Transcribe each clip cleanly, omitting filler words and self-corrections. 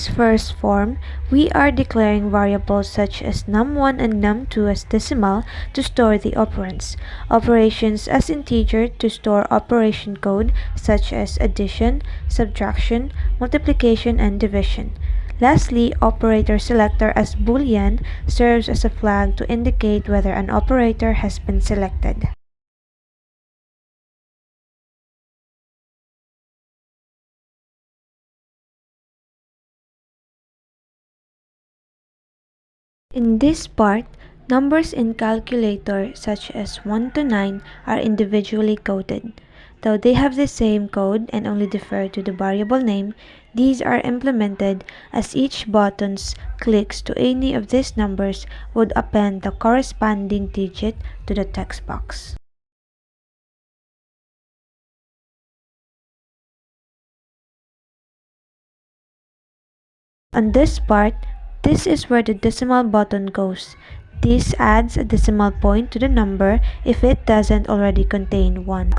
this first form, we are declaring variables such as num1 and num2 as decimal to store the operands, operations as integer to store operation code such as addition, subtraction, multiplication, and division. Lastly, operator selector as boolean serves as a flag to indicate whether an operator has been selected. In this part, numbers in calculator such as 1 to 9 are individually coded. Though they have the same code and only differ to the variable name, these are implemented as each button's clicks to any of these numbers would append the corresponding digit to the text box. On this part, this is where the decimal button goes. This adds a decimal point to the number if it doesn't already contain 1.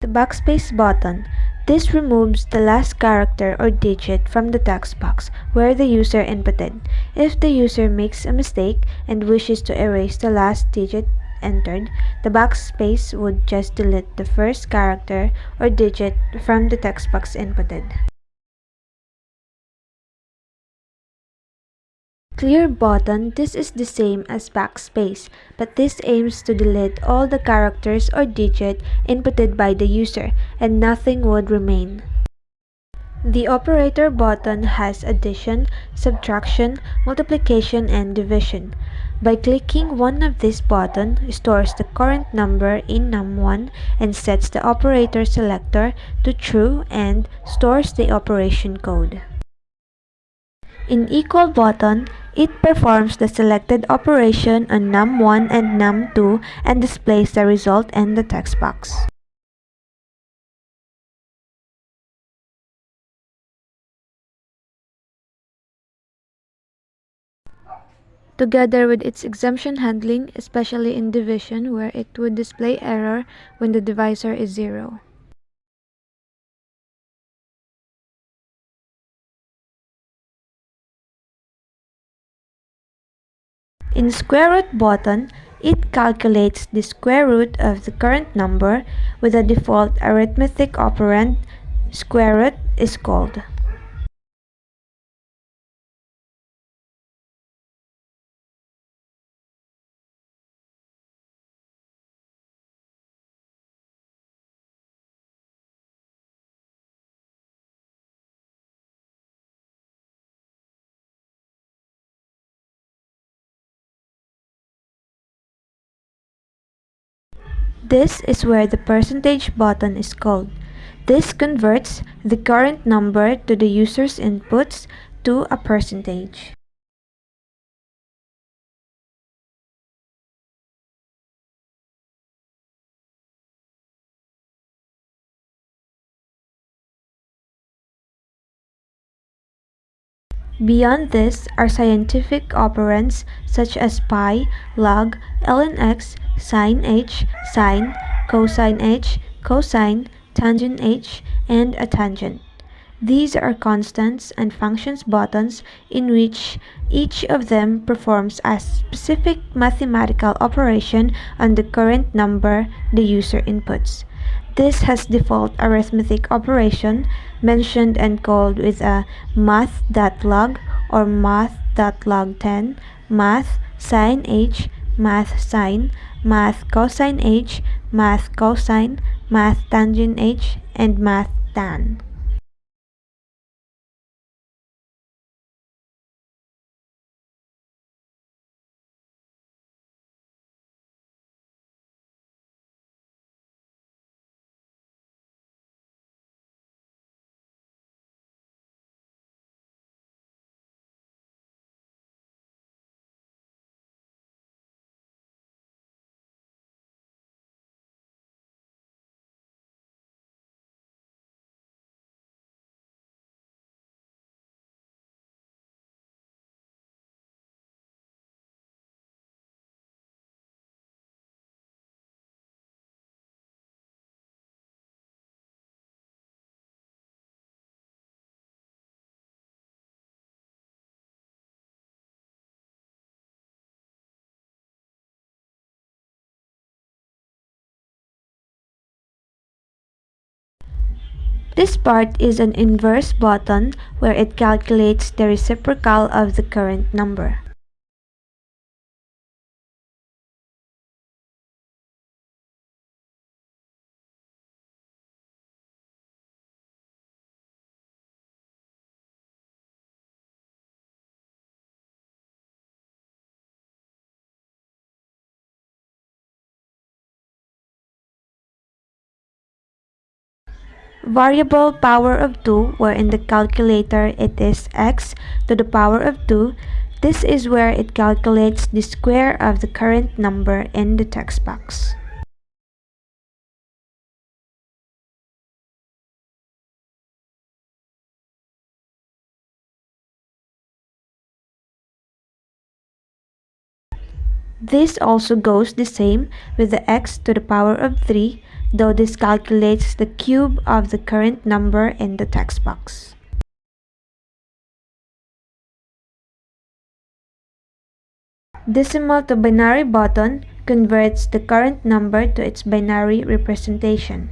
The backspace button. This removes the last character or digit from the text box where the user inputted. If the user makes a mistake and wishes to erase the last digit entered, the backspace would just delete the first character or digit from the text box inputted. Clear button. This is the same as backspace, but this aims to delete all the characters or digit inputted by the user, and nothing would remain. The operator button has addition, subtraction, multiplication, and division. By clicking one of these buttons, stores the current number in num1 and sets the operator selector to true and stores the operation code. In equal button, it performs the selected operation on num1 and num2 and displays the result in the text box. Together with its exemption handling, especially in division where it would display error when the divisor is 0. In square root button, it calculates the square root of the current number with a default arithmetic operand. Square root is called. This is where the percentage button is called. This converts the current number to the user's inputs to a percentage. Beyond this are scientific operands such as pi, log, ln x, sin h, sine, cosine h, cosine, tangent h, and a tangent. These are constants and functions buttons in which each of them performs a specific mathematical operation on the current number the user inputs. This has default arithmetic operation mentioned and called with a math.log or math.log10, math sin h, math sin, math cosine h, math cosine, math tangent h, and math tan. This part is an inverse button where it calculates the reciprocal of the current number. Variable power of 2, where in the calculator it is x to the power of 2. This is where it calculates the square of the current number in the text box. This also goes the same with the x to the power of 3, though this calculates the cube of the current number in the text box. Decimal to binary button converts the current number to its binary representation.